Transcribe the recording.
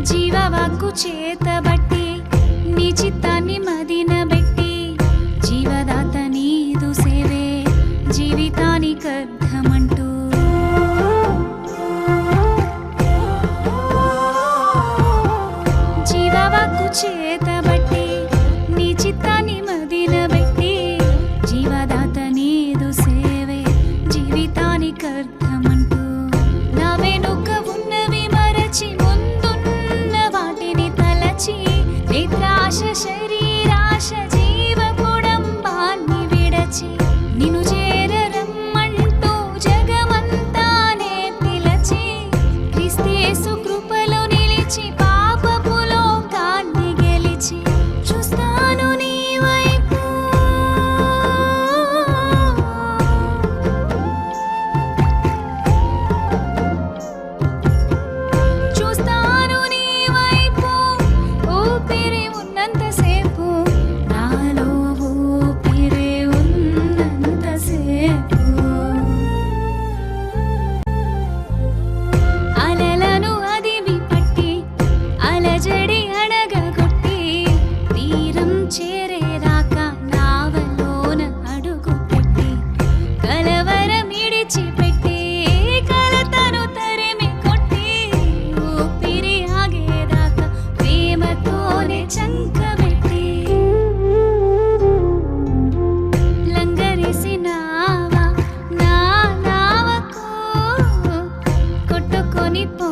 జీవవాక్కు చేతబట్టి నీ చిత్తాన్ని మదినబెట్టి జీవదాత నీదు సేవే జీవితానికర్థమంటూ జీవవాక్కు చేతబట్టి నీ చిత్తాన్ని మదినబెట్టి జీవదాత నీదు సేవే జీవితానికర్థమంటూ నా వెనుక ఉన్నవి మరచి ముందున్న వాటిని తలచి నేత్రాశ శరీరాశ జీవ కుడంబాన్ని విడచి నిన్ను చేరరమ్మంటూ జగమంతానే పిలచి క్రీస్తు కృపలో నిలిచి పాపపు లోకాన్ని గెలిచి చూస్తాను నీ వైపు చూస్తాను నీ వైపు ఊపిరి ఉన్నంతసేపు నాలో ఊపిరి ఉన్నంతసేపు అలలను అదిమి పట్టి అలజడి అణగగొట్టి తీరం చేరేదాకా నావలోన అడుగు పెట్టి కలవరం ఇడిచిపెట్టి కలతను తరిమి కొట్టి ఊపిరి ఆగేదాకా ప్రేమతోనే చంకబెట్టి లంగరేసినావా నా నావకు కొట్టుకొని పో